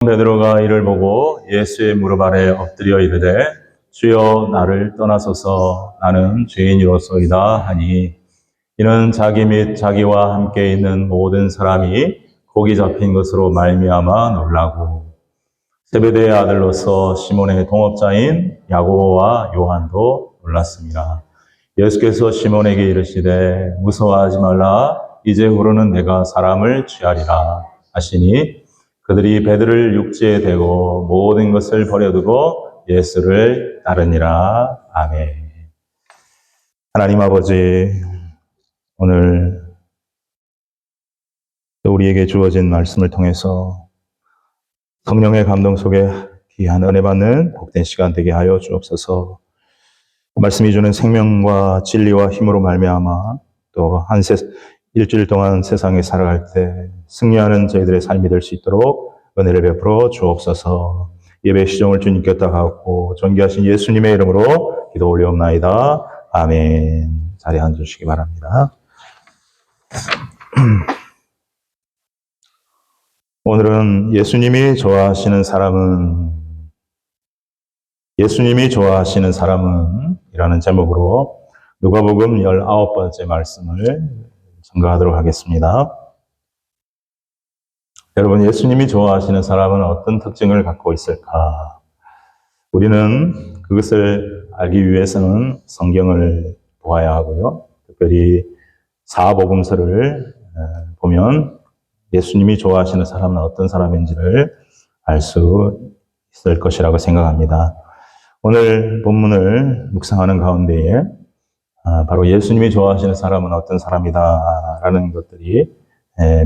베드로가 이를 보고 예수의 무릎 아래 엎드려 이르되 주여 나를 떠나소서 나는 죄인이로소이다 하니 이는 자기 및 자기와 함께 있는 모든 사람이 곡이 잡힌 것으로 말미암아 놀라고 세베대의 아들로서 시몬의 동업자인 야고보와 요한도 놀랐습니다. 예수께서 시몬에게 이르시되 무서워하지 말라 이제후로는 내가 사람을 취하리라 하시니 그들이 배들을 육지에 대고 모든 것을 버려두고 예수를 따르니라. 아멘. 하나님 아버지, 오늘 우리에게 주어진 말씀을 통해서 성령의 감동 속에 귀한 은혜 받는 복된 시간 되게 하여 주옵소서. 말씀이 주는 생명과 진리와 힘으로 말미암아 또 일주일 동안 세상에 살아갈 때 승리하는 저희들의 삶이 될 수 있도록 은혜를 베풀어 주옵소서. 예배 시종을 주님께 따가고 존귀하신 예수님의 이름으로 기도 올려옵나이다. 아멘. 자리에 앉으시기 바랍니다. 오늘은 예수님이 좋아하시는 사람은 이라는 제목으로 누가복음 19번째 말씀을 전가하도록 하겠습니다. 여러분, 예수님이 좋아하시는 사람은 어떤 특징을 갖고 있을까? 우리는 그것을 알기 위해서는 성경을 보아야 하고요. 특별히 사복음서를 보면 예수님이 좋아하시는 사람은 어떤 사람인지를 알 수 있을 것이라고 생각합니다. 오늘 본문을 묵상하는 가운데에 바로 예수님이 좋아하시는 사람은 어떤 사람이다라는 것들이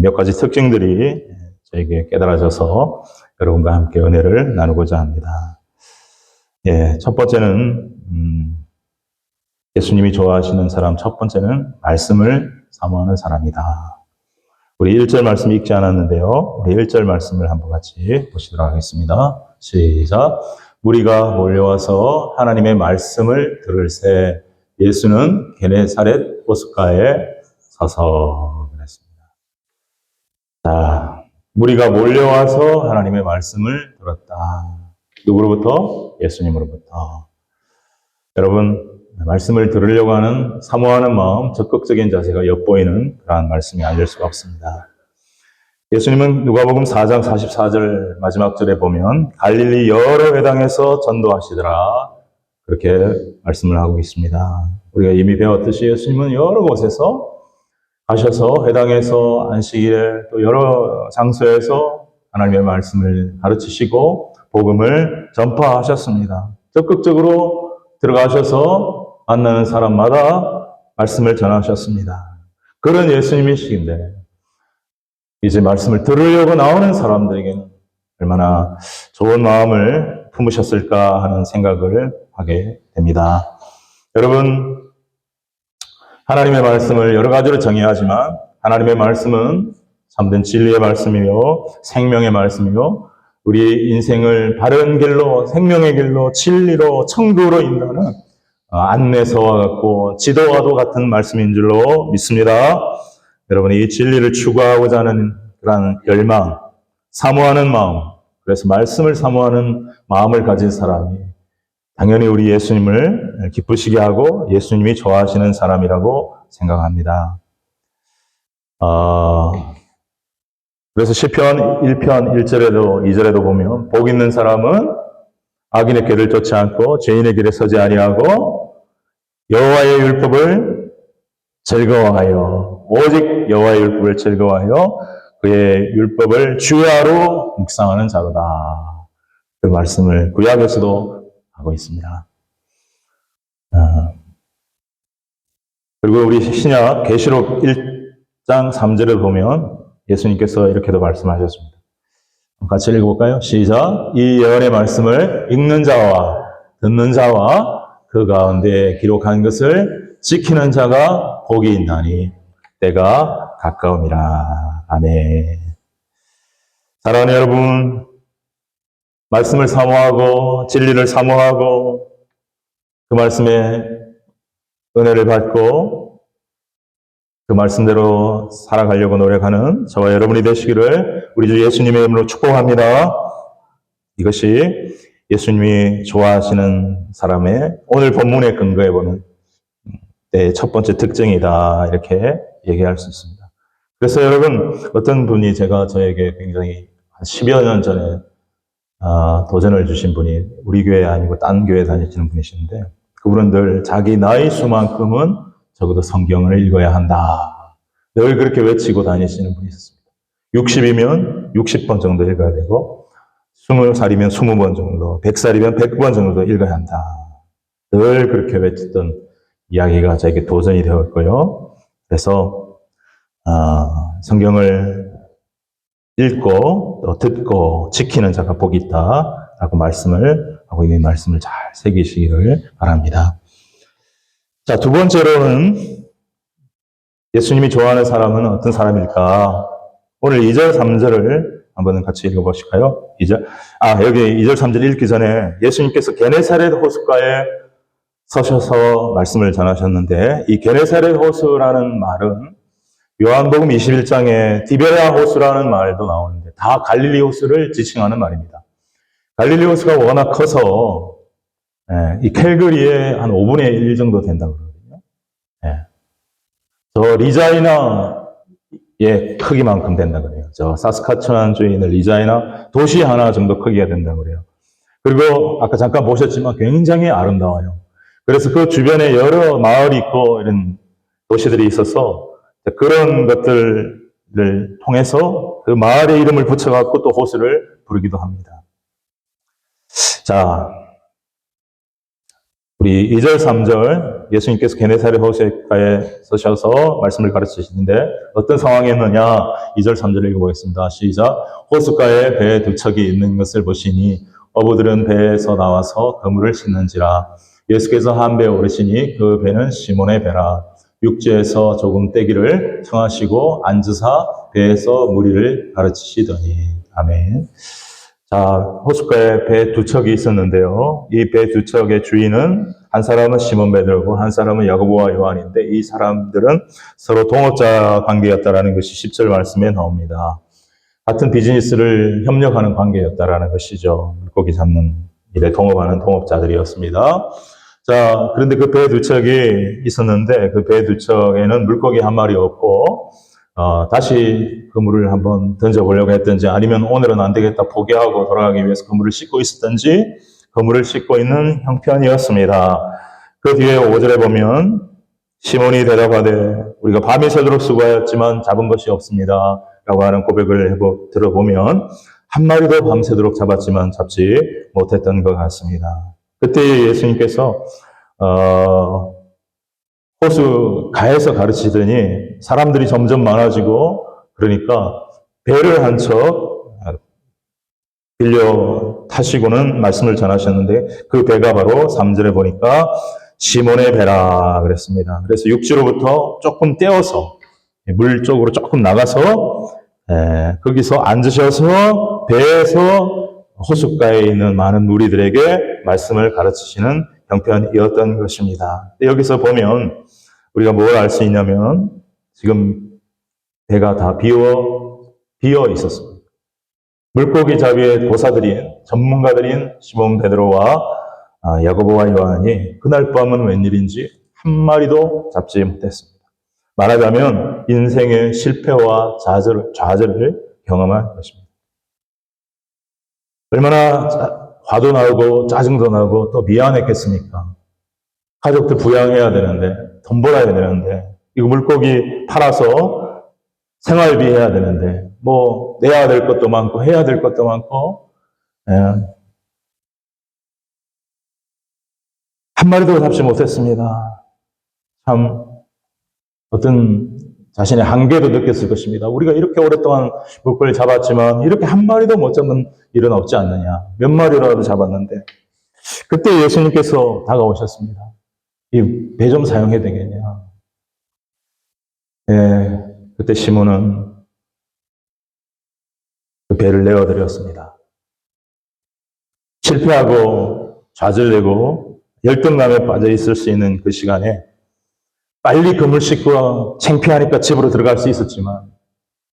몇 가지 특징들이 저에게 깨달아져서 여러분과 함께 은혜를 나누고자 합니다. 첫 번째는 예수님이 좋아하시는 사람, 첫 번째는 말씀을 사모하는 사람이다. 우리 1절 말씀 읽지 않았는데요. 우리 1절 말씀을 한번 같이 보시도록 하겠습니다. 시작. 무리가 몰려와서 하나님의 말씀을 들을새 예수는 게네사렛 호숫가에 서서 그랬습니다. 자, 무리가 몰려와서 하나님의 말씀을 들었다. 누구로부터? 예수님으로부터. 여러분, 말씀을 들으려고 하는 사모하는 마음, 적극적인 자세가 엿보이는 그러한 말씀이 아닐 수가 없습니다. 예수님은 누가복음 4장 44절 마지막 절에 보면 갈릴리 여러 회당에서 전도하시더라 그렇게 말씀을 하고 있습니다. 우리가 이미 배웠듯이 예수님은 여러 곳에서 가셔서 회당에서 안식일에 또 여러 장소에서 하나님의 말씀을 가르치시고 복음을 전파하셨습니다. 적극적으로 들어가셔서 만나는 사람마다 말씀을 전하셨습니다. 그런 예수님이시긴데 이제 말씀을 들으려고 나오는 사람들에게는 얼마나 좋은 마음을 품으셨을까 하는 생각을 하게 됩니다. 여러분, 하나님의 말씀을 여러 가지로 정의하지만 하나님의 말씀은 참된 진리의 말씀이며 생명의 말씀이며 우리 인생을 바른 길로, 생명의 길로, 진리로, 천국으로 인도하는 안내서와 같고 지도와도 같은 말씀인 줄로 믿습니다. 여러분이 이 진리를 추구하고자 하는 그런 열망, 사모하는 마음, 그래서 말씀을 사모하는 마음을 가진 사람이 당연히 우리 예수님을 기쁘시게 하고 예수님이 좋아하시는 사람이라고 생각합니다. 그래서 시편 1편 1절에도 2절에도 보면 복 있는 사람은 악인의 길을 쫓지 않고 죄인의 길에 서지 아니하고 여호와의 율법을 즐거워하여 오직 여호와의 율법을 즐거워하여 그의 율법을 주야로 묵상하는 자로다. 그 말씀을 구약에서도 하고 있습니다. 그리고 우리 신약 계시록 1장 3절을 보면 예수님께서 이렇게도 말씀하셨습니다. 같이 읽어볼까요? 시작. 이 예언의 말씀을 읽는 자와 듣는 자와 그 가운데 기록한 것을 지키는 자가 복이 있나니 때가 가까움이라. 아멘. 사랑하는 여러분, 말씀을 사모하고 진리를 사모하고 그 말씀에 은혜를 받고 그 말씀대로 살아가려고 노력하는 저와 여러분이 되시기를 우리 주 예수님의 이름으로 축복합니다. 이것이 예수님이 좋아하시는 사람의 오늘 본문에 근거해보는 첫 번째 특징이다. 이렇게 얘기할 수 있습니다. 그래서 여러분, 어떤 분이 저에게 굉장히 한 10여 년 전에 도전을 주신 분이 우리 교회 아니고 딴 교회 다니시는 분이신데, 그분은 늘 자기 나이 수만큼은 적어도 성경을 읽어야 한다. 늘 그렇게 외치고 다니시는 분이 있었습니다. 60이면 60번 정도 읽어야 되고, 20살이면 20번 정도, 100살이면 100번 정도 읽어야 한다. 늘 그렇게 외쳤던 이야기가 저에게 도전이 되었고요. 그래서 성경을 읽고 또 듣고 지키는 자가 복이 있다라고 말씀을 하고 있는 말씀을 잘 새기시기를 바랍니다. 자, 두 번째로는 예수님이 좋아하는 사람은 어떤 사람일까? 오늘 2절, 3절을 한번 같이 읽어보실까요? 2절. 여기 2절, 3절 읽기 전에 예수님께서 게네사렛 호숫가에 서셔서 말씀을 전하셨는데, 이 게네사렛 호수라는 말은 요한복음 21장에 디베랴 호수라는 말도 나오는데, 다 갈릴리 호수를 지칭하는 말입니다. 갈릴리 호수가 워낙 커서 이 캘거리의 한 5분의 1 정도 된다고 그러거든요. 저 리자이나의 크기만큼 된다고 그래요. 저 사스카츄완주에 있는 리자이나 도시 하나 정도 크기가 된다고 그래요. 그리고 아까 잠깐 보셨지만 굉장히 아름다워요. 그래서 그 주변에 여러 마을이 있고 이런 도시들이 있어서 그런 것들을 통해서 그 마을의 이름을 붙여갖고 또 호수를 부르기도 합니다. 자, 우리 2절, 3절 예수님께서 게네사렛 호숫가에 서셔서 말씀을 가르치시는데 어떤 상황이었느냐? 2절, 3절 읽어보겠습니다. 시작. 호숫가에 배 두 척이 있는 것을 보시니 어부들은 배에서 나와서 그물을 싣는지라. 예수께서 한 배에 오르시니 그 배는 시몬의 배라. 육지에서 조금 떼기를 청하시고 앉으사 배에서 무리를 가르치시더니. 아멘. 자, 호숫가에 배 두 척이 있었는데요. 이 배 두 척의 주인은 한 사람은 시몬 베드로고 한 사람은 야고보와 요한인데, 이 사람들은 서로 동업자 관계였다라는 것이 10절 말씀에 나옵니다. 같은 비즈니스를 협력하는 관계였다라는 것이죠. 물고기 잡는 일에 동업하는 동업자들이었습니다. 자, 그런데 그 배 두 척이 있었는데 그 배 두 척에는 물고기 한 마리 없고 다시 그물을 한번 던져보려고 했든지 아니면 오늘은 안 되겠다 포기하고 돌아가기 위해서 그물을 씻고 있었든지 그물을 씻고 있는 형편이었습니다. 그 뒤에 5절에 보면 시몬이 대답하되 우리가 밤이 새도록 수고하였지만 잡은 것이 없습니다 라고 하는 고백을 들어보면 한 마리도 밤새도록 잡았지만 잡지 못했던 것 같습니다. 그때 예수님께서 호수 가에서 가르치더니 사람들이 점점 많아지고 그러니까 배를 한 척 빌려 타시고는 말씀을 전하셨는데 그 배가 바로 3절에 보니까 시몬의 배라 그랬습니다. 그래서 육지로부터 조금 떼어서 물 쪽으로 조금 나가서 거기서 앉으셔서 배에서 호숫가에 있는 많은 무리들에게 말씀을 가르치시는 형편이었던 것입니다. 여기서 보면 우리가 뭘 알 수 있냐면 지금 배가 다 비어 있었습니다. 물고기 잡이의 도사들인 전문가들인 시몬 베드로와 야고보와 요한이 그날 밤은 웬일인지 한 마리도 잡지 못했습니다. 말하자면 인생의 실패와 좌절을 경험한 것입니다. 얼마나 화도 나고 짜증도 나고 또 미안했겠습니까? 가족들 부양해야 되는데 돈 벌어야 되는데 이거 물고기 팔아서 생활비 해야 되는데 뭐 내야 될 것도 많고 해야 될 것도 많고 한 마리도 잡지 못했습니다. 참 어떤 자신의 한계도 느꼈을 것입니다. 우리가 이렇게 오랫동안 물고기를 잡았지만 이렇게 한 마리도 못 잡는 일은 없지 않느냐. 몇 마리라도 잡았는데 그때 예수님께서 다가오셨습니다. 이 배 좀 사용해야 되겠냐. 그때 시몬은 그 배를 내어드렸습니다. 실패하고 좌절되고 열등감에 빠져 있을 수 있는 그 시간에 빨리 그물 씻고 창피하니까 집으로 들어갈 수 있었지만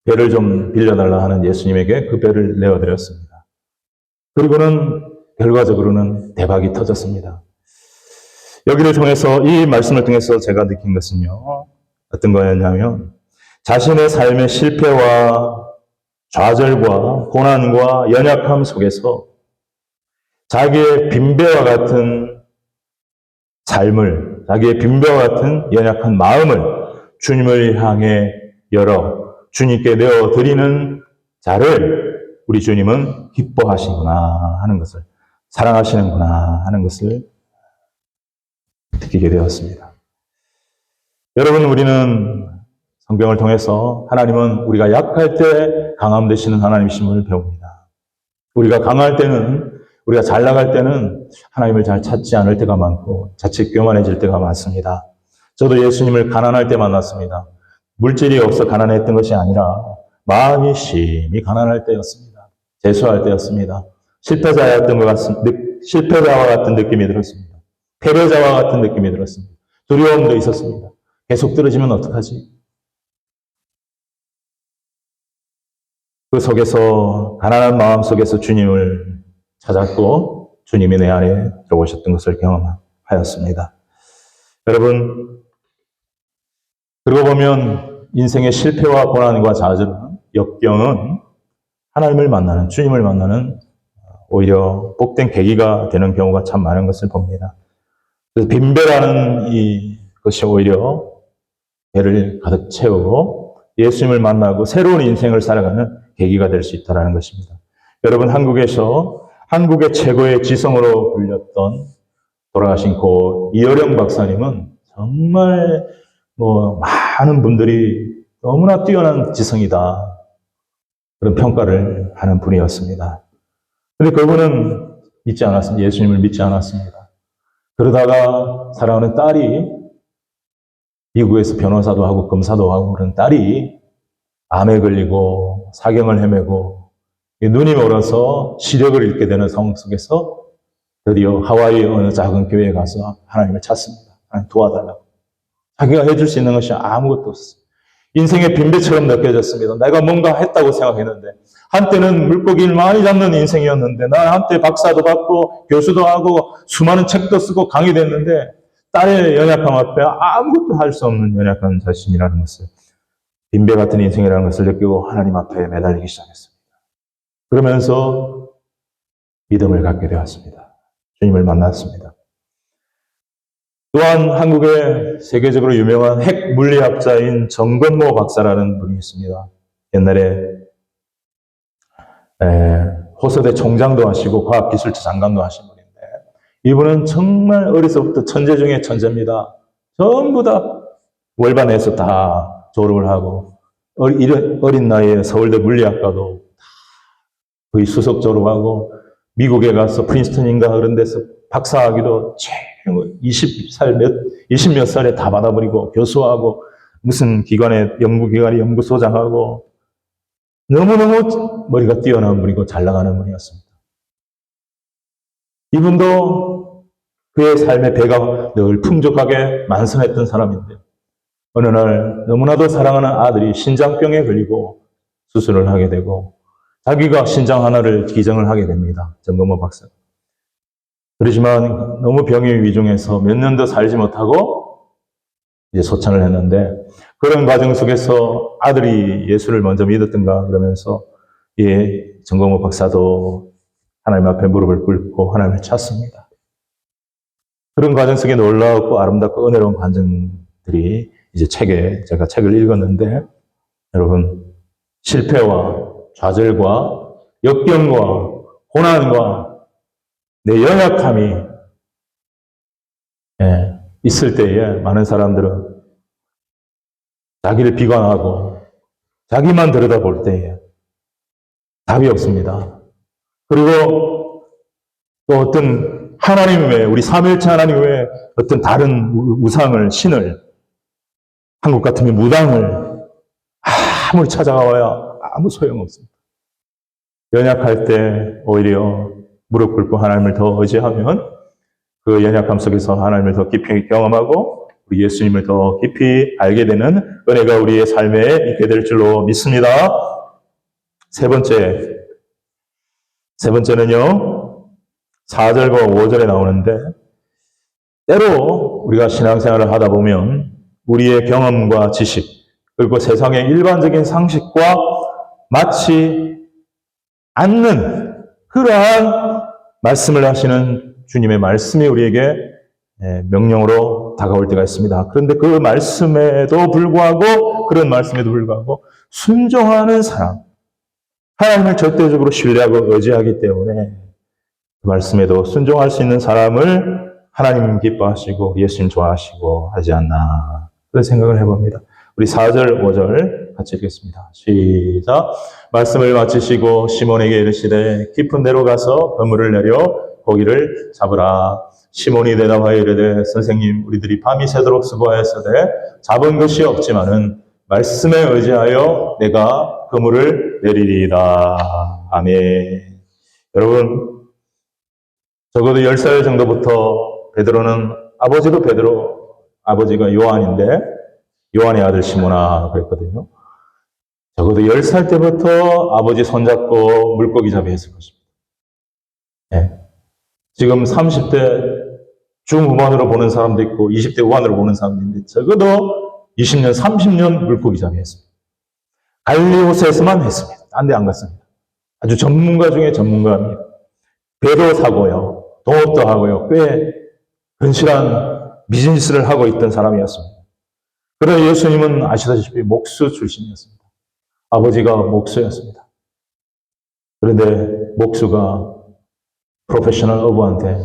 배를 좀 빌려달라 하는 예수님에게 그 배를 내어드렸습니다. 그리고는 결과적으로는 대박이 터졌습니다. 여기를 통해서, 이 말씀을 통해서 제가 느낀 것은요, 어떤 거였냐면, 자신의 삶의 실패와 좌절과 고난과 연약함 속에서 자기의 빈배와 같은 삶을, 자기의 빈배와 같은 연약한 마음을 주님을 향해 열어 주님께 내어드리는 자를 우리 주님은 기뻐하시구나 하는 것을, 사랑하시는구나 하는 것을 느끼게 되었습니다. 여러분, 우리는 성경을 통해서 하나님은 우리가 약할 때 강함 되시는 하나님이심을 배웁니다. 우리가 강할 때는, 우리가 잘 나갈 때는 하나님을 잘 찾지 않을 때가 많고 자칫 교만해질 때가 많습니다. 저도 예수님을 가난할 때 만났습니다. 물질이 없어 가난했던 것이 아니라 마음이 심히 가난할 때였습니다. 재수할 때였습니다. 실패자와 같은 느낌이 들었습니다. 패배자와 같은 느낌이 들었습니다. 두려움도 있었습니다. 계속 떨어지면 어떡하지? 그 속에서, 가난한 마음 속에서 주님을 찾았고 주님이 내 안에 들어오셨던 것을 경험하였습니다. 여러분, 그러고 보면 인생의 실패와 고난과 좌절은, 역경은 하나님을 만나는, 주님을 만나는 오히려 복된 계기가 되는 경우가 참 많은 것을 봅니다. 그래서 빈배라는 것이 오히려 배를 가득 채우고 예수님을 만나고 새로운 인생을 살아가는 계기가 될 수 있다는 것입니다. 여러분, 한국의 최고의 지성으로 불렸던 돌아가신 고 이어령 박사님은 정말 많은 분들이 너무나 뛰어난 지성이다, 그런 평가를 하는 분이었습니다. 그런데 그분은 믿지 않았습니다. 예수님을 믿지 않았습니다. 그러다가 사랑하는 딸이, 미국에서 변호사도 하고 검사도 하고 그런 딸이 암에 걸리고 사경을 헤매고 눈이 멀어서 시력을 잃게 되는 상황 속에서 드디어 하와이의 어느 작은 교회에 가서 하나님을 찾습니다. 하나님 도와달라고. 자기가 해줄 수 있는 것이 아무것도 없어요. 인생의 빈배처럼 느껴졌습니다. 내가 뭔가 했다고 생각했는데, 한때는 물고기를 많이 잡는 인생이었는데, 난 한때 박사도 받고 교수도 하고 수많은 책도 쓰고 강의도 했는데, 딸의 연약함 앞에 아무것도 할 수 없는 연약한 자신이라는 것을, 빈배 같은 인생이라는 것을 느끼고 하나님 앞에 매달리기 시작했습니다. 그러면서 믿음을 갖게 되었습니다. 주님을 만났습니다. 또한 한국의 세계적으로 유명한 핵 물리학자인 정건모 박사라는 분이 있습니다. 옛날에 호서대 총장도 하시고 과학기술처 장관도 하신 분인데, 이분은 정말 어려서부터 천재 중에 천재입니다. 전부 다 월반에서 다 졸업을 하고, 어린 나이에 서울대 물리학과도 거의 수석 졸업하고, 미국에 가서 프린스턴인가 그런 데서 박사학위도 20몇 살에 다 받아버리고, 교수하고, 무슨 기관에, 연구기관에 연구소장하고, 너무너무 머리가 뛰어난 분이고 잘 나가는 분이었습니다. 이분도 그의 삶의 배가 늘 풍족하게 만선했던 사람인데, 어느 날 너무나도 사랑하는 아들이 신장병에 걸리고 수술을 하게 되고, 자기가 신장 하나를 기증을 하게 됩니다. 정건모 박사. 그렇지만 너무 병이 위중해서 몇 년도 살지 못하고 이제 소천을 했는데, 그런 과정 속에서 아들이 예수를 먼저 믿었던가 그러면서 정건모 박사도 하나님 앞에 무릎을 꿇고 하나님을 찾습니다. 그런 과정 속에 놀라웠고 아름답고 은혜로운 과정들이 이제 제가 책을 읽었는데, 여러분, 실패와 좌절과 역경과 고난과 내 연약함이 있을 때에 많은 사람들은 자기를 비관하고 자기만 들여다볼 때에 답이 없습니다. 그리고 또 어떤 하나님 외에, 우리 삼위일체 하나님 외에 어떤 다른 우상을, 신을, 한국 같으면 무당을 아무리 찾아가야 아무 소용없습니다. 연약할 때 오히려 무릎 꿇고 하나님을 더 의지하면 그 연약함 속에서 하나님을 더 깊이 경험하고 우리 예수님을 더 깊이 알게 되는 은혜가 우리의 삶에 있게 될 줄로 믿습니다. 세 번째는요, 4절과 5절에 나오는데, 때로 우리가 신앙생활을 하다 보면 우리의 경험과 지식, 그리고 세상의 일반적인 상식과 맞지 않는 그러한 말씀을 하시는 주님의 말씀이 우리에게 명령으로 다가올 때가 있습니다. 그런데 그 말씀에도 불구하고, 그런 말씀에도 불구하고 순종하는 사람, 하나님을 절대적으로 신뢰하고 의지하기 때문에 그 말씀에도 순종할 수 있는 사람을 하나님 기뻐하시고 예수님 좋아하시고 하지 않나, 그런 생각을 해봅니다. 우리 4절, 5절 같이 읽겠습니다. 시작. 말씀을 마치시고 시몬에게 이르시되 깊은 데로 가서 그물을 내려 고기를 잡으라. 시몬이 대답하여 이르되 선생님, 우리들이 밤이 새도록 수고하였으되 잡은 것이 없지만은 말씀에 의지하여 내가 그물을 내리리이다. 아멘. 여러분, 적어도 10살 정도부터 베드로는, 아버지도 베드로, 아버지가 요한인데 요한의 아들 시몬아 그랬거든요. 적어도 10살 때부터 아버지 손잡고 물고기 잡이 했을 것입니다. 네. 지금 30대 중후반으로 보는 사람도 있고 20대 후반으로 보는 사람도 있는데 적어도 20년, 30년 물고기 잡이 했습니다. 갈리오스에서만 했습니다. 딴 데 안 갔습니다. 아주 전문가 중에 전문가입니다. 배도 사고요, 동업도 하고요, 꽤 근실한 비즈니스를 하고 있던 사람이었습니다. 그러나 예수님은 아시다시피 목수 출신이었습니다. 아버지가 목수였습니다. 그런데 목수가 프로페셔널 어부한테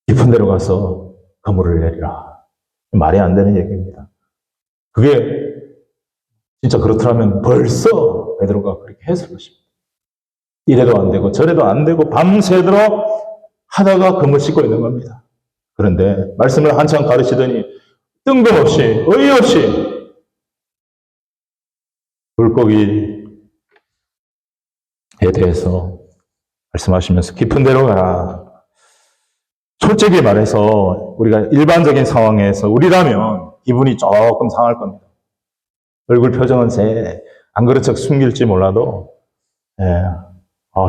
깊은 데로 가서 그물을 내리라. 말이 안 되는 얘기입니다. 그게 진짜 그렇더라면 벌써 베드로가 그렇게 했을 것입니다. 이래도 안 되고 저래도 안 되고 밤새도록 하다가 그물 씻고 있는 겁니다. 그런데 말씀을 한참 가르치더니 뜬금없이, 어이없이 물고기에 대해서 말씀하시면서 깊은 데로 가라. 솔직히 말해서 우리가 일반적인 상황에서 우리라면 기분이 조금 상할 겁니다. 얼굴 표정은 안 그런 척 숨길지 몰라도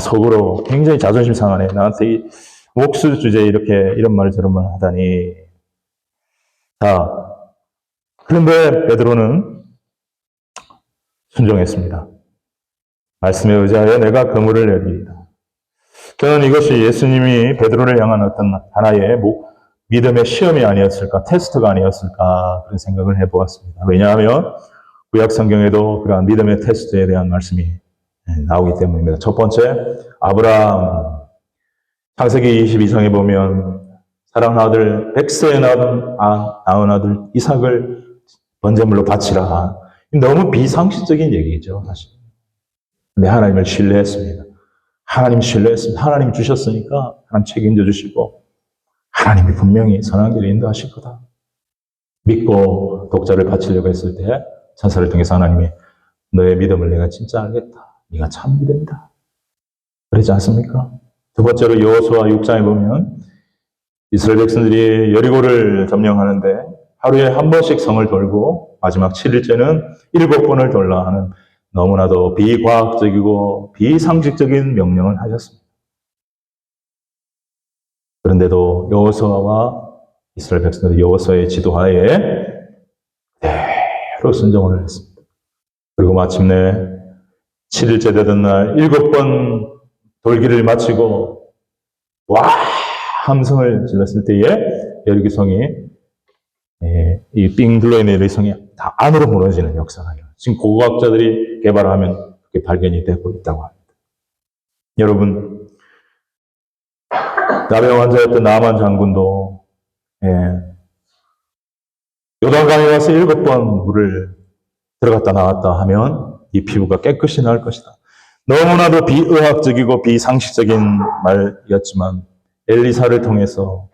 속으로 굉장히 자존심 상하네. 나한테 이 목수 주제에 이런 말 저런 말 하다니. 자, 그런데 베드로는 순종했습니다. 말씀에 의지하여 내가 그물을 내리리이다. 저는 이것이 예수님이 베드로를 향한 어떤 하나의 믿음의 시험이 아니었을까, 테스트가 아니었을까, 그런 생각을 해보았습니다. 왜냐하면 구약 성경에도 그러한 믿음의 테스트에 대한 말씀이 나오기 때문입니다. 첫 번째, 아브라함. 창세기 22장에 보면 사랑하는 아들, 백세에 낳은 아들 이삭을 번제물로 바치라. 너무 비상식적인 얘기죠, 사실. 근데 하나님을 신뢰했습니다. 하나님 신뢰했습니다. 하나님 주셨으니까 하나님 책임져 주시고 하나님이 분명히 선한 길을 인도하실 거다. 믿고 독자를 바치려고 했을 때 천사를 통해서 하나님이 너의 믿음을 내가 진짜 알겠다. 네가 참 믿음이다. 그러지 않습니까? 두 번째로 여호수아 6장에 보면 이스라엘 백성들이 여리고를 점령하는데 하루에 한 번씩 성을 돌고 마지막 7일째는 7번을 돌라 하는 너무나도 비과학적이고 비상식적인 명령을 하셨습니다. 그런데도 여호수아와 이스라엘 백성들이 여호수아의 지도하에 그대로 순종을 했습니다. 그리고 마침내 7일째 되던 날 7번 돌기를 마치고 와 함성을 질렀을 때에 여리고 성이 이 삥 둘러있는 여리고 성이 다 안으로 무너지는 역사가 지금 고고학자들이 개발하면 그게 발견이 되고 있다고 합니다. 여러분, 나병 환자였던 나만 장군도 요단강에 가서 7번 물을 들어갔다 나왔다 하면 이 피부가 깨끗이 나을 것이다. 너무나도 비의학적이고 비상식적인 말이었지만 엘리사를 통해서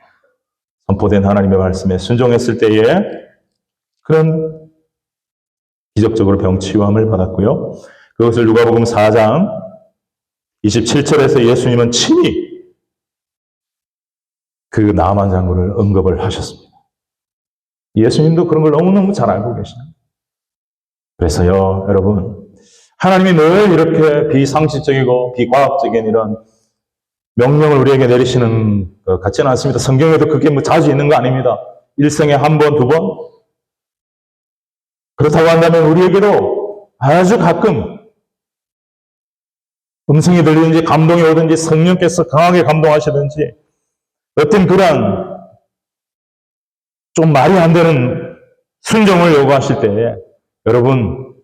선포된 하나님의 말씀에 순종했을 때에 그런 기적적으로 병치유함을 받았고요. 그것을 누가복음 4장 27절에서 예수님은 친히 그 나만 장군을 언급을 하셨습니다. 예수님도 그런 걸 너무너무 잘 알고 계시는. 그래서요, 여러분, 하나님이 늘 이렇게 비상식적이고 비과학적인 이런 명령을 우리에게 내리시는 것 같지는 않습니다. 성경에도 그게 뭐 자주 있는 거 아닙니다. 일생에 한 번, 두 번. 그렇다고 한다면 우리에게도 아주 가끔 음성이 들리든지 감동이 오든지 성령께서 강하게 감동하시든지 어떤 그런 좀 말이 안 되는 순종을 요구하실 때 여러분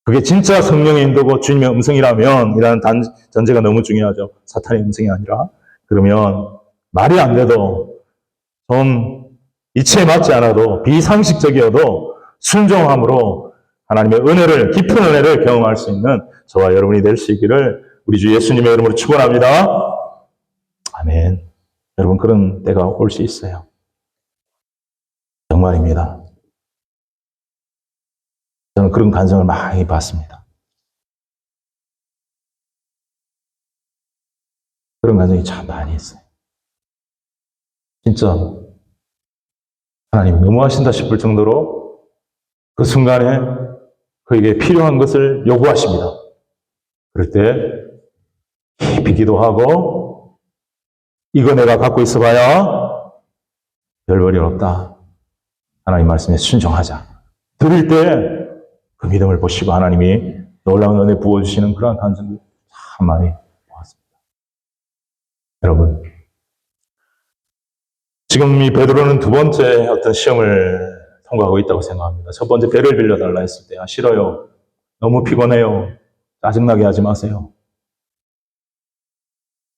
그게 진짜 성령의 인도고 주님의 음성이라면 이라는 전제가 너무 중요하죠. 사탄의 음성이 아니라. 그러면 말이 안 돼도 좀 이치에 맞지 않아도 비상식적이어도 순종함으로 하나님의 은혜를 깊은 은혜를 경험할 수 있는 저와 여러분이 될 수 있기를 우리 주 예수님의 이름으로 축원합니다. 아멘. 여러분 그런 때가 올 수 있어요. 정말입니다. 저는 그런 간증을 많이 받습니다. 그런 간증이 참 많이 있어요. 진짜 하나님 너무하신다 싶을 정도로 그 순간에 그에게 필요한 것을 요구하십니다. 그럴 때 깊이 기도하고 이거 내가 갖고 있어봐야 별 볼일 없다. 하나님 말씀에 순종하자. 드릴 때 그 믿음을 보시고 하나님이 놀라운 은혜 부어주시는 그러한 간증들 참 많이 보았습니다. 여러분 지금 이 베드로는 두 번째 어떤 시험을 통과하고 있다고 생각합니다. 첫 번째 배를 빌려달라 했을 때 싫어요. 너무 피곤해요. 짜증나게 하지 마세요.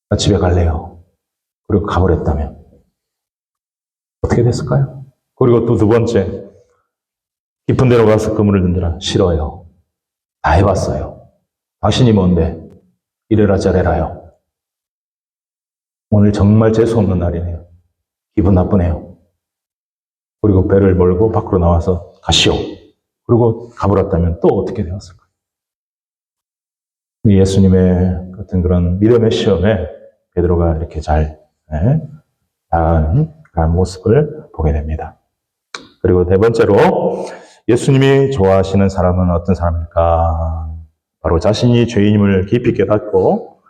나 집에 갈래요. 그리고 가버렸다면 어떻게 됐을까요? 그리고 또 두 번째 깊은 데로 가서 그물을 던져라. 싫어요. 다 해봤어요. 당신이 뭔데 이래라 저래라요. 오늘 정말 재수없는 날이네요. 기분 나쁘네요. 그리고 배를 몰고 밖으로 나와서 가시오. 그리고 가버렸다면 또 어떻게 되었을까요? 예수님의 같은 그런 믿음의 시험에 베드로가 이렇게 잘 나아가는 그런 모습을 보게 됩니다. 그리고 네 번째로 예수님이 좋아하시는 사람은 어떤 사람일까? 바로 자신이 죄인임을 깊이 깨닫고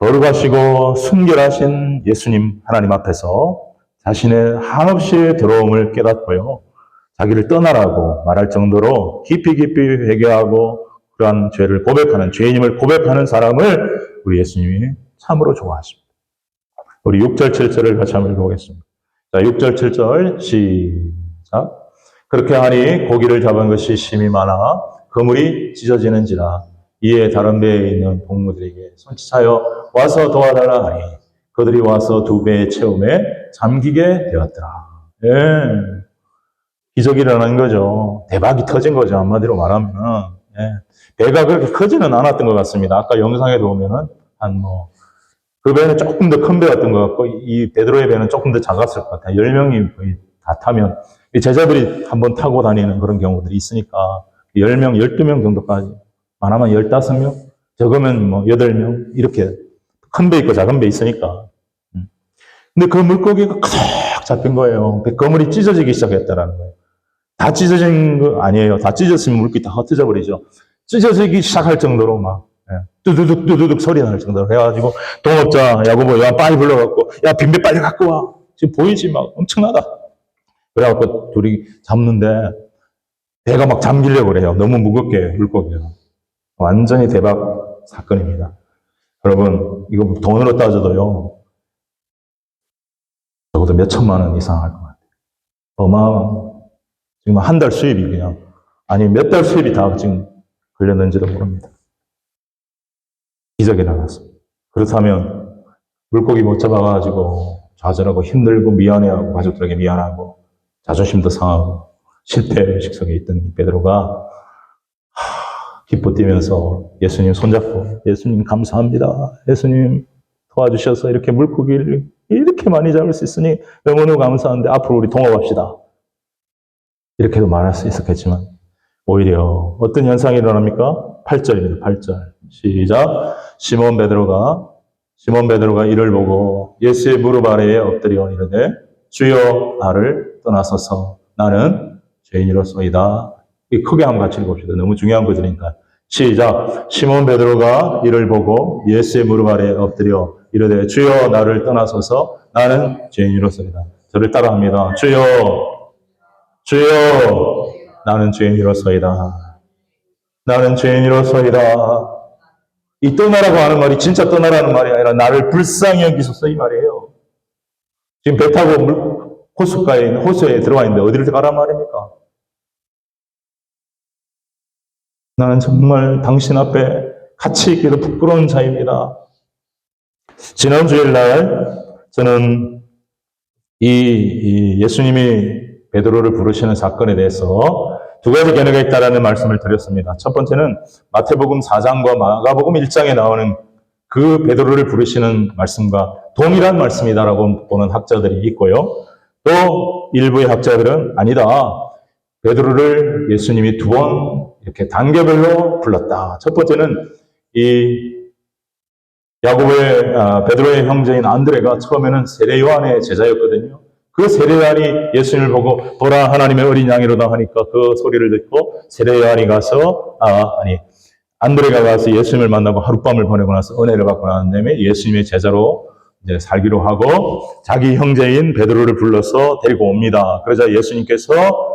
거룩하시고 순결하신 예수님 하나님 앞에서 자신의 한없이 더러움을 깨닫고요. 자기를 떠나라고 말할 정도로 깊이 회개하고 그러한 죄를 고백하는 죄인임을 고백하는 사람을 우리 예수님이 참으로 좋아하십니다. 우리 6절 7절을 같이 한번 읽어보겠습니다. 자, 6절 7절 시작. 그렇게 하니 고기를 잡은 것이 심히 많아 그물이 찢어지는지라 이에 다른 배에 있는 동무들에게 손짓하여 와서 도와달라 하니 그들이 와서 두 배의 체험에 잠기게 되었더라. 예. 기적이 일어난 거죠. 대박이 터진 거죠. 한마디로 말하면. 예. 배가 그렇게 크지는 않았던 것 같습니다. 아까 영상에 보면은 그 배는 조금 더 큰 배였던 것 같고 이 베드로의 배는 조금 더 작았을 것 같아요. 10명이 거의 다 타면 제자들이 한번 타고 다니는 그런 경우들이 있으니까 10명, 12명 정도까지 많으면 15명, 적으면 8명 이렇게 큰 배 있고 작은 배 있으니까. 근데 그 물고기가 가득 잡힌 거예요. 그물이 찢어지기 시작했다라는 거예요. 다 찢어진 거 아니에요. 다 찢어지면 물고기 다 흩어져 버리죠. 찢어지기 시작할 정도로 막 뚜두둑 소리 날 정도로 해가지고 동업자 야고보 야 빨리 불러갖고 야 빈배 빨리 갖고 와. 지금 보이지 막 엄청나다. 그래갖고 둘이 잡는데 배가 막 잠기려고 그래요. 너무 무겁게 물고기가. 완전히 대박 사건입니다. 여러분 이거 돈으로 따져도요. 적어도 몇 천만 원 이상 할 것 같아요. 어마어마한 지금 한 달 수입이 그냥 아니 몇 달 수입이 다 지금 걸렸는지도 모릅니다. 기적이 나갔습니다. 그렇다면 물고기 못 잡아가지고 좌절하고 힘들고 미안해하고 가족들에게 미안하고 자존심도 상하고 실패 식성에 있던 베드로가 기뻐 뛰면서 예수님 손잡고 예수님 감사합니다. 예수님 도와주셔서 이렇게 물고기를 이렇게 많이 잡을 수 있으니 너무너무 감사한데 앞으로 우리 동업합시다. 이렇게도 말할 수 있었겠지만 오히려 어떤 현상이 일어납니까? 8절입니다. 8절 시작. 시몬 베드로가 이를 보고 예수의 무릎 아래에 엎드려 이르되 주여 나를 떠나소서 나는 죄인이로소이다. 크게 한번 같이 읽어봅시다. 너무 중요한 거니까 시작. 시몬 베드로가 이를 보고 예수의 무릎 아래 엎드려 이르되 주여 나를 떠나소서 나는 죄인이로소이다. 저를 따라합니다. 주여 나는 죄인이로소이다. 나는 죄인이로소이다. 이 떠나라고 하는 말이 진짜 떠나라는 말이 아니라 나를 불쌍히 여기소서 이 말이에요. 지금 배 타고 호수가에 있는 호수에 들어와 있는데 어디를 가란 말입니까? 나는 정말 당신 앞에 같이 있기도 부끄러운 자입니다. 지난 주일날 저는 이 예수님이 베드로를 부르시는 사건에 대해서 두 가지 견해가 있다라는 말씀을 드렸습니다. 첫 번째는 마태복음 4장과 마가복음 1장에 나오는 그 베드로를 부르시는 말씀과 동일한 말씀이다라고 보는 학자들이 있고요. 또 일부의 학자들은 아니다. 베드로를 예수님이 두 번 이렇게 단계별로 불렀다. 첫 번째는 이 베드로의 형제인 안드레가 처음에는 세례 요한의 제자였거든요. 그 세례 요한이 예수님을 보고 보라 하나님의 어린 양이로다 하니까 그 소리를 듣고 세례 요한이 가서 안드레가 가서 예수님을 만나고 하룻밤을 보내고 나서 은혜를 받고 난 다음에 예수님의 제자로 이제 살기로 하고 자기 형제인 베드로를 불러서 데리고 옵니다. 그러자 예수님께서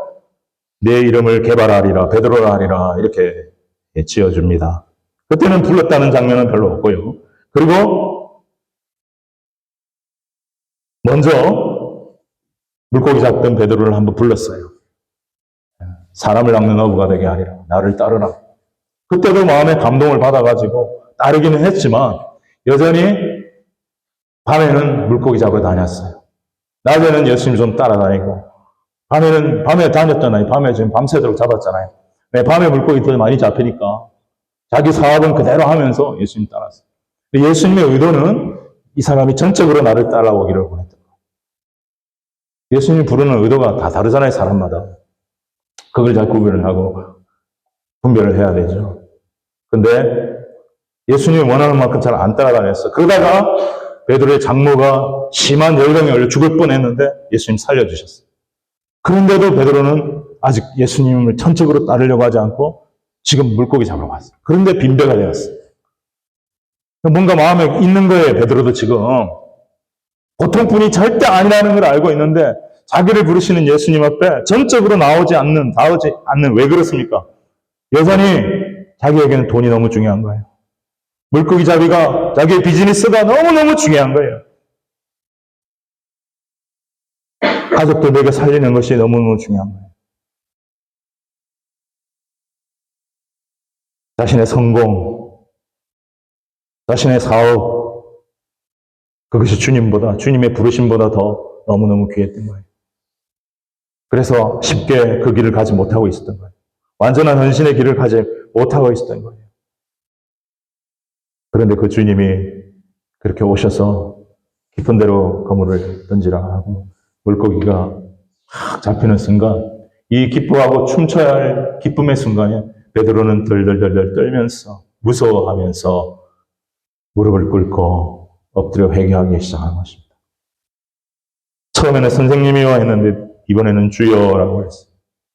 내 이름을 개발하리라 베드로라 하리라 이렇게 지어줍니다. 그때는 불렀다는 장면은 별로 없고요. 그리고 먼저 물고기 잡던 베드로를 한번 불렀어요. 사람을 낚는 어부가 되게 하리라. 나를 따르라. 그때도 마음에 감동을 받아가지고 따르기는 했지만 여전히 밤에는 물고기 잡으러 다녔어요. 낮에는 열심히 좀 따라다니고 밤에 다녔잖아요. 밤에 지금 밤새도록 잡았잖아요. 밤에 물고기들 많이 잡히니까 자기 사업은 그대로 하면서 예수님 따랐어요. 예수님의 의도는 이 사람이 전적으로 나를 따라오기를 원했던 거예요. 예수님이 부르는 의도가 다 다르잖아요, 사람마다. 그걸 잘 구별을 하고 분별을 해야 되죠. 근데 예수님이 원하는 만큼 잘 안 따라다녔어. 그러다가 베드로의 장모가 심한 열병에 걸려 죽을 뻔했는데 예수님 살려주셨어요. 그런데도 베드로는 아직 예수님을 전적으로 따르려고 하지 않고 지금 물고기 잡으러 갔어요. 그런데 빈배가 되었어요. 뭔가 마음에 있는 거예요, 베드로도 지금. 보통뿐이 절대 아니라는 걸 알고 있는데 자기를 부르시는 예수님 앞에 전적으로 나오지 않는, 왜 그렇습니까? 여전히 자기에게는 돈이 너무 중요한 거예요. 물고기 잡이가 자기의 비즈니스가 너무너무 중요한 거예요. 가족들 먹여 살리는 것이 너무너무 중요한 거예요. 자신의 성공, 자신의 사업, 그것이 주님의 부르심보다 더 너무너무 귀했던 거예요. 그래서 쉽게 그 길을 가지 못하고 있었던 거예요. 완전한 헌신의 길을 가지 못하고 있었던 거예요. 그런데 그 주님이 그렇게 오셔서 깊은 데로 그물을 던지라 하고 물고기가 확 잡히는 순간 이 기뻐하고 춤춰야 할 기쁨의 순간에 베드로는 덜덜덜덜 떨면서 무서워하면서 무릎을 꿇고 엎드려 회개하기 시작한 것입니다. 처음에는 선생님이와 했는데 이번에는 주여라고 했어요.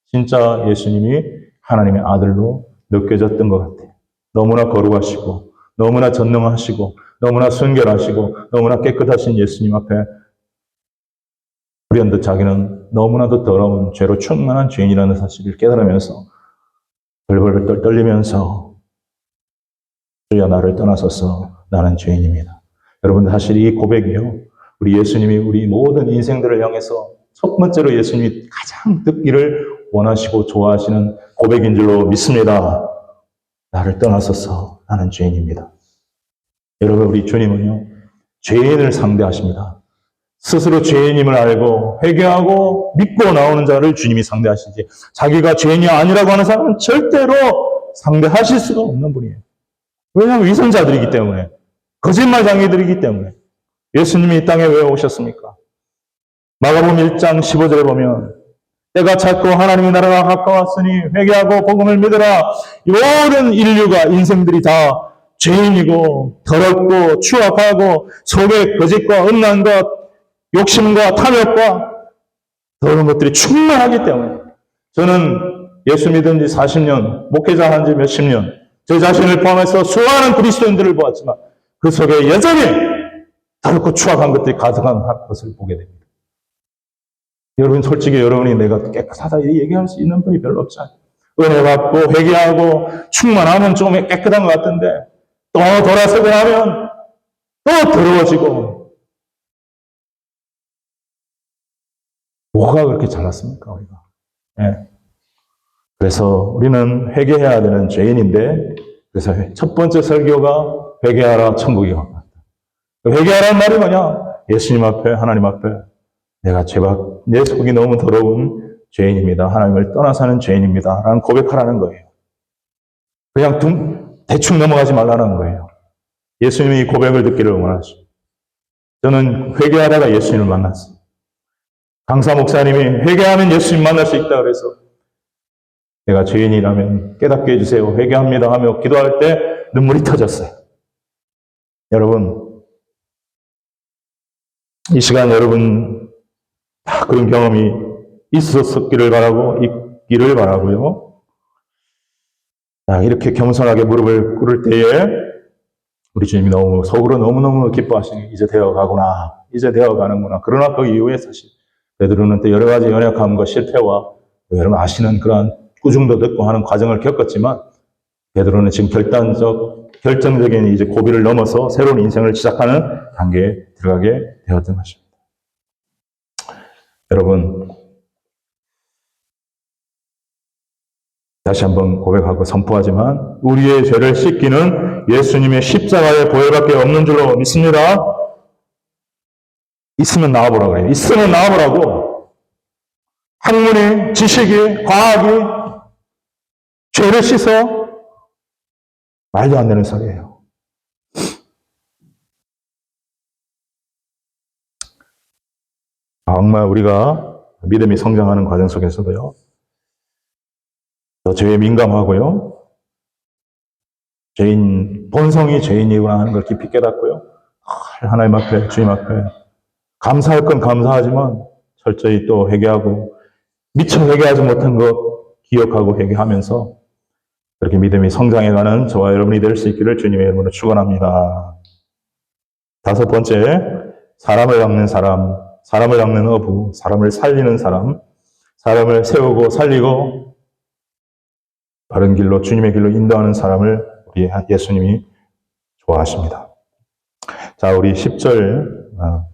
진짜 예수님이 하나님의 아들로 느껴졌던 것 같아요. 너무나 거룩하시고 너무나 전능하시고 너무나 순결하시고 너무나 깨끗하신 예수님 앞에 불현듯 자기는 너무나도 더러운 죄로 충만한 죄인이라는 사실을 깨달으면서 벌벌 떨리면서 주여 나를 떠나소서 나는 죄인입니다. 여러분 사실 이 고백이요. 우리 예수님이 우리 모든 인생들을 향해서 첫 번째로 예수님이 가장 듣기를 원하시고 좋아하시는 고백인 줄로 믿습니다. 나를 떠나소서 나는 죄인입니다. 여러분 우리 주님은요. 죄인을 상대하십니다. 스스로 죄인임을 알고 회개하고 믿고 나오는 자를 주님이 상대하시지 자기가 죄인이 아니라고 하는 사람은 절대로 상대하실 수가 없는 분이에요. 왜냐하면 위선자들이기 때문에 거짓말장이들이기 때문에 예수님이 이 땅에 왜 오셨습니까? 마가복음 1장 15절에 보면 때가 찼고 하나님의 나라가 가까웠으니 회개하고 복음을 믿으라. 모든 인류가 인생들이 다 죄인이고 더럽고 추악하고 속에 거짓과 음란 것 욕심과 탐욕과 더러운 것들이 충만하기 때문에 저는 예수 믿은 지 40년, 목회자 한 지 몇십 년, 제 자신을 포함해서 수많은 그리스도인들을 보았지만 그 속에 여전히 더럽고 추악한 것들이 가득한 것을 보게 됩니다. 여러분 솔직히 여러분이 내가 깨끗하다 얘기할 수 있는 분이 별로 없잖아요. 은혜 받고 회개하고 충만하면 좀 깨끗한 것 같은데 또 돌아서고 나면 또 더러워지고 뭐가 그렇게 잘났습니까 우리가? 네. 그래서 우리는 회개해야 되는 죄인인데 그래서 첫 번째 설교가 회개하라 천국이 가깝다. 회개하라는 말이 뭐냐? 예수님 앞에 하나님 앞에 내가 내 속이 너무 더러운 죄인입니다. 하나님을 떠나 사는 죄인입니다. 라는 고백하라는 거예요. 그냥 대충 넘어가지 말라는 거예요. 예수님이 이 고백을 듣기를 원하시고 저는 회개하다가 예수님을 만났어요. 강사 목사님이 회개하면 예수님 만날 수 있다 그래서 내가 죄인이라면 깨닫게 해주세요. 회개합니다 하며 기도할 때 눈물이 터졌어요. 여러분 이 시간 여러분 다 그런 경험이 있었기를 바라고 있기를 바라고요. 이렇게 겸손하게 무릎을 꿇을 때에 우리 주님이 속으로 너무너무 기뻐하시니 이제 되어가구나. 이제 되어가는구나. 그러나 그 이후에 사실 베드로는 또 여러 가지 연약함과 실패와 여러분 아시는 그러한 꾸중도 듣고 하는 과정을 겪었지만 베드로는 지금 결정적인 이제 고비를 넘어서 새로운 인생을 시작하는 단계에 들어가게 되었던 것입니다. 여러분 다시 한번 고백하고 선포하지만 우리의 죄를 씻기는 예수님의 십자가의 보혈밖에 없는 줄로 믿습니다. 있으면 나와보라고 그래요. 있으면 나와보라고. 학문이, 지식이, 과학이 죄를 씻어? 말도 안 되는 소리예요. 정말 우리가 믿음이 성장하는 과정 속에서도요. 더 죄에 민감하고요. 본성이 죄인이구나 하는 걸 깊이 깨닫고요. 하나님 앞에, 주님 앞에 감사할 건 감사하지만 철저히 또 회개하고 미처 회개하지 못한 것 기억하고 회개하면서 그렇게 믿음이 성장해가는 저와 여러분이 될 수 있기를 주님의 이름으로 축원합니다. 다섯 번째, 사람을 닦는 사람, 사람을 닦는 어부, 사람을 살리는 사람, 사람을 세우고 살리고 바른 길로 주님의 길로 인도하는 사람을 우리 예수님이 좋아하십니다. 자, 우리 10절입니까?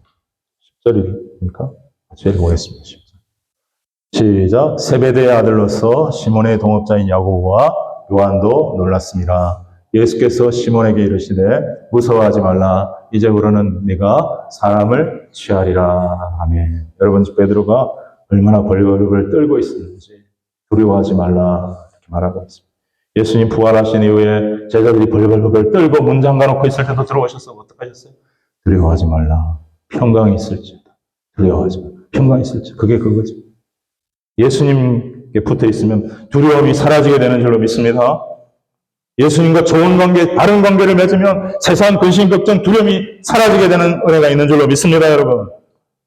같이 읽어보겠습니다. 10절. 시작. 세베대의 아들로서 시몬의 동업자인 야고보와 요한도 놀랐습니다. 예수께서 시몬에게 이르시되 무서워하지 말라. 이제부로는 네가 사람을 취하리라. 아멘. 여러분 베드로가 얼마나 벌벌벌 떨고 있었는지 두려워하지 말라 이렇게 말하고 있습니다. 예수님 부활하신 이후에 제자들이 벌벌벌 떨고 문 잠가놓고 있을 때도 들어오셔서 어떻게 하셨어요? 두려워하지 말라. 평강이 있을지어다. 두려워하지 말라. 평강이 있을지. 그게 그거죠. 예수님께 붙어 있으면 두려움이 사라지게 되는 줄로 믿습니다. 예수님과 좋은 관계, 바른 관계를 맺으면 세상 근심, 걱정, 두려움이 사라지게 되는 은혜가 있는 줄로 믿습니다, 여러분.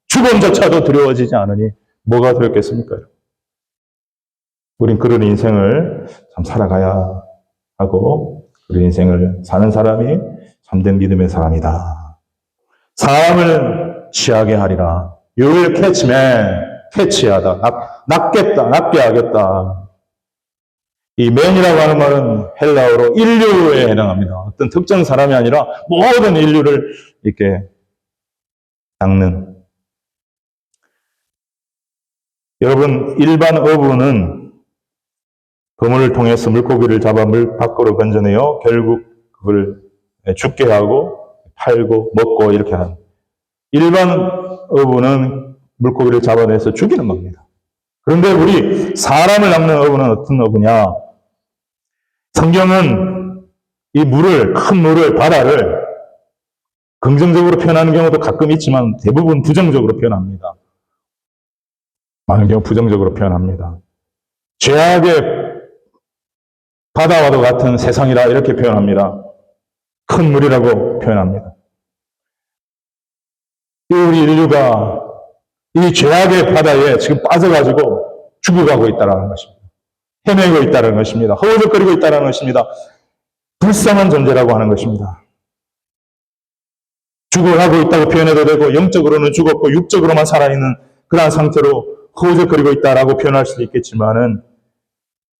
죽음조차도 두려워지지 않으니 뭐가 두렵겠습니까? 우린 그런 인생을 참 살아가야 하고 그런 인생을 사는 사람이 참된 믿음의 사람이다. 사람을 취하게 하리라. You will catch man. 캐치하다. 낚겠다. 낚게 하겠다. 이 man이라고 하는 말은 헬라어로 인류에 해당합니다. 어떤 특정 사람이 아니라 모든 인류를 이렇게 낚는. 여러분, 일반 어부는 그물을 통해서 물고기를 잡아 물 밖으로 건져내요. 결국 그걸 죽게 하고 팔고 먹고 이렇게 하는. 일반 어부는 물고기를 잡아내서 죽이는 겁니다. 그런데 우리 사람을 낚는 어부는 어떤 어부냐? 성경은 이 큰 물을, 바다를 긍정적으로 표현하는 경우도 가끔 있지만 대부분 부정적으로 표현합니다. 많은 경우 부정적으로 표현합니다. 죄악의 바다와도 같은 세상이라 이렇게 표현합니다. 큰 물이라고 표현합니다. 우리 인류가 이 죄악의 바다에 지금 빠져가지고 죽어가고 있다는 것입니다. 헤매고 있다는 것입니다. 허우적거리고 있다는 것입니다. 불쌍한 존재라고 하는 것입니다. 죽어가고 있다고 표현해도 되고 영적으로는 죽었고 육적으로만 살아있는 그러한 상태로 허우적거리고 있다라고 표현할 수도 있겠지만은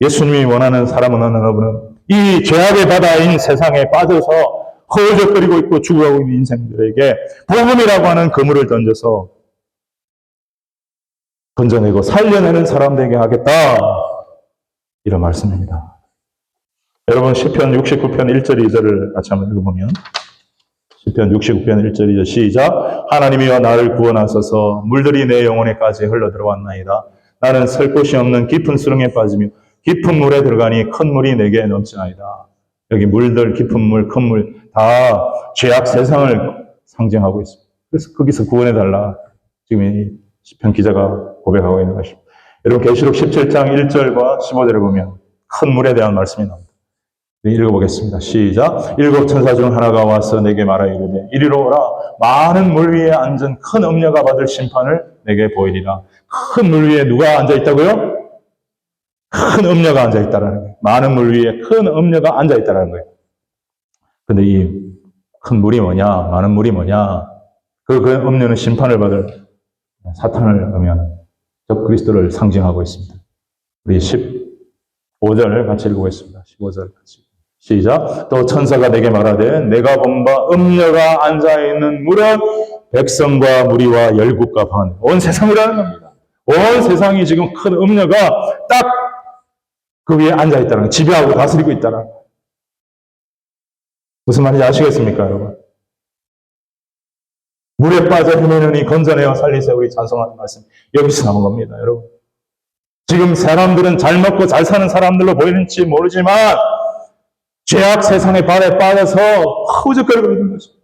예수님이 원하는 사람은 어느 누구는 이 죄악의 바다인 세상에 빠져서 허우적거리고 있고 죽어가고 있는 인생들에게 복음이라고 하는 그물을 던져서 건져내고 살려내는 사람 되게 하겠다. 이런 말씀입니다. 여러분 시편 69편 1절 2절을 같이 한번 읽어보면 시편 69편 1절 2절 시작. 하나님이여 나를 구원하소서. 물들이 내 영혼에까지 흘러들어왔나이다. 나는 설 곳이 없는 깊은 수렁에 빠지며 깊은 물에 들어가니 큰 물이 내게 넘치나이다. 여기 물들, 깊은 물, 큰 물 다 죄악 세상을 상징하고 있습니다. 그래서 거기서 구원해달라. 지금 이 시편 기자가 고백하고 있는 것입니다. 여러분 계시록 17장 1절과 15절을 보면 큰 물에 대한 말씀이 나옵니다. 읽어보겠습니다. 시작. 일곱 천사 중 하나가 와서 내게 말하 이르되 이리로 오라. 많은 물 위에 앉은 큰 음녀가 받을 심판을 내게 보이리라. 큰 물 위에 누가 앉아 있다고요? 큰 음녀가 앉아 있다라는 거예요. 많은 물 위에 큰 음녀가 앉아 있다라는 거예요. 근데 이 큰 물이 뭐냐? 많은 물이 뭐냐? 그 음녀는 심판을 받을 사탄을 의미하는 적 그리스도를 상징하고 있습니다. 우리 15절 같이 읽어보겠습니다. 15절 같이. 시작. 또 천사가 내게 말하되 내가 본 바 음녀가 앉아있는 물은 백성과 무리와 열국과 반 온 세상이라는 겁니다. 온 세상이 지금 큰 음녀가 딱 그 위에 앉아있다는 거예요. 지배하고 다스리고 있다는 거예요. 무슨 말인지 아시겠습니까 여러분? 물에 빠져 헤매느니 건져내어 살리세요. 우리 찬송하는 말씀 여기서 나온 겁니다. 여러분 지금 사람들은 잘 먹고 잘 사는 사람들로 보이는지 모르지만 죄악 세상의 발에 빠져서 허우적거리고 있는 것입니다.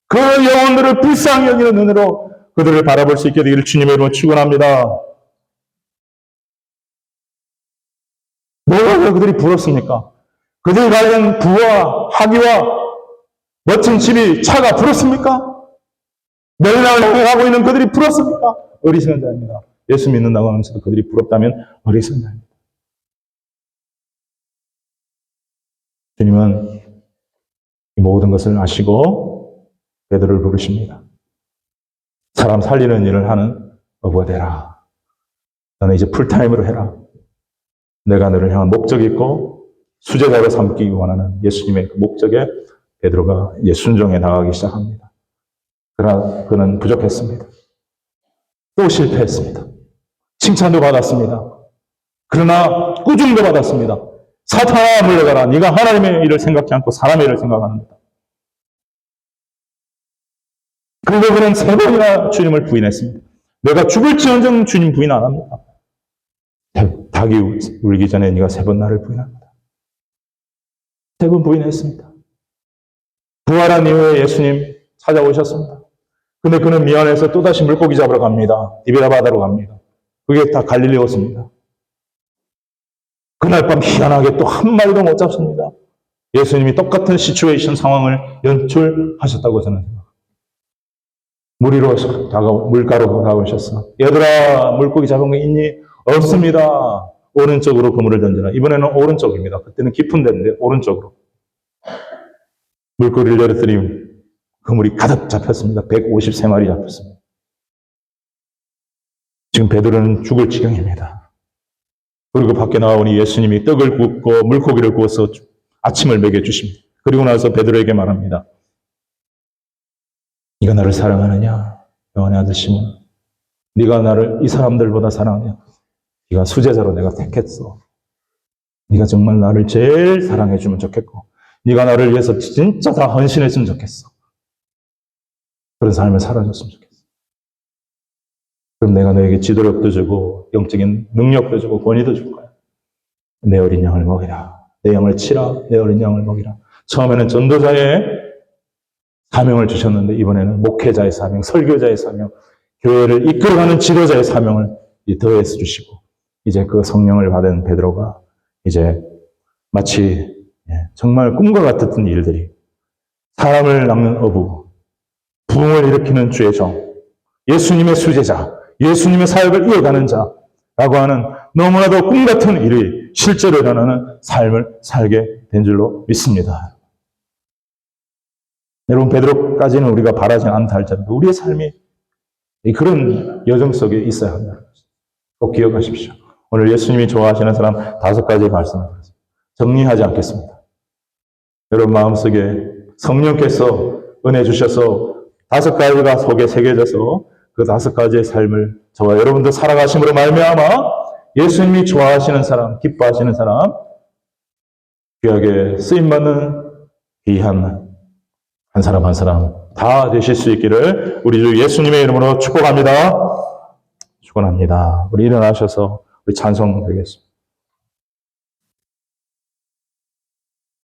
그 영혼들을 불쌍히 여기는 눈으로 그들을 바라볼 수 있게 되기를 주님의 이름으로 축원합니다. 뭐가 그들이 부럽습니까? 그들이 가진 부와 학위와 멋진 집이 차가 부럽습니까? 멸망을 향해가고 있는 그들이 부럽습니까? 어리석은 자입니다. 예수 믿는다고 하면서도 그들이 부럽다면 어리석은 자입니다. 주님은 이 모든 것을 아시고 베드로를 부르십니다. 사람 살리는 일을 하는 어부가 되라. 너는 이제 풀타임으로 해라. 내가 너를 향한 목적이 있고 수제자로 삼기 원하는 예수님의 그 목적에 베드로가 이제 순종해 나가기 시작합니다. 그러나 그는 부족했습니다. 또 실패했습니다. 칭찬도 받았습니다. 그러나 꾸중도 받았습니다. 사탄아 물러가라. 네가 하나님의 일을 생각지 않고 사람의 일을 생각하는다. 그리고 그는 3번이나 주님을 부인했습니다. 내가 죽을지언정 주님 부인 안 합니다. 닭이 울기 전에 네가 3번 나를 부인합니다. 3번 부인했습니다. 부활한 이후에 예수님 찾아오셨습니다. 근데 그는 미안해서 또다시 물고기 잡으러 갑니다. 디베라 바다로 갑니다. 그게 다 갈릴리였습니다. 그날 밤 희한하게 또 한 마리도 못 잡습니다. 예수님이 똑같은 시츄에이션 상황을 연출하셨다고 저는 생각합니다. 물가로 다가오셨어. 얘들아 물고기 잡은 거 있니? 없습니다. 오른쪽으로 그물을 던져라. 이번에는 오른쪽입니다. 그때는 깊은 데인데 오른쪽으로. 물고기를 열었더니 그물이 가득 잡혔습니다. 153마리 잡혔습니다. 지금 베드로는 죽을 지경입니다. 그리고 밖에 나오니 예수님이 떡을 굽고 물고기를 구워서 아침을 먹여주십니다. 그리고 나서 베드로에게 말합니다. 네가 나를 사랑하느냐? 요한의 아들 시몬아. 네가 나를 이 사람들보다 사랑하느냐? 네가 수제자로 내가 택했어. 네가 정말 나를 제일 사랑해주면 좋겠고 네가 나를 위해서 진짜 다 헌신했으면 좋겠어. 그런 삶을 살아줬으면 좋겠어. 그럼 내가 너에게 지도력도 주고 영적인 능력도 주고 권위도 줄 거야. 내 어린 양을 먹이라. 내 양을 치라. 내 어린 양을 먹이라. 처음에는 전도자의 사명을 주셨는데 이번에는 목회자의 사명, 설교자의 사명, 교회를 이끌어가는 지도자의 사명을 더해서 주시고 이제 그 성령을 받은 베드로가 이제 마치 정말 꿈과 같았던 일들이 사람을 낚는 어부, 부흥을 일으키는 주의 종, 예수님의 수제자, 예수님의 사역을 이어가는 자라고 하는 너무나도 꿈 같은 일이 실제로 일어나는 삶을 살게 된 줄로 믿습니다. 여러분, 베드로까지는 우리가 바라지 않다 할지라도 우리의 삶이 그런 여정 속에 있어야 한다는 것을 꼭 기억하십시오. 오늘 예수님이 좋아하시는 사람 5가지 말씀을 드렸습니다. 정리하지 않겠습니다. 여러분 마음속에 성령께서 은혜 주셔서 5가지가 속에 새겨져서 그 5가지의 삶을 저와 여러분도 살아가심으로 말미암아 예수님이 좋아하시는 사람, 기뻐하시는 사람, 귀하게 쓰임받는 귀한 한 사람 한 사람 다 되실 수 있기를 우리 주 예수님의 이름으로 축복합니다. 축원합니다. 우리 일어나셔서 우리 찬송 드리겠습니다.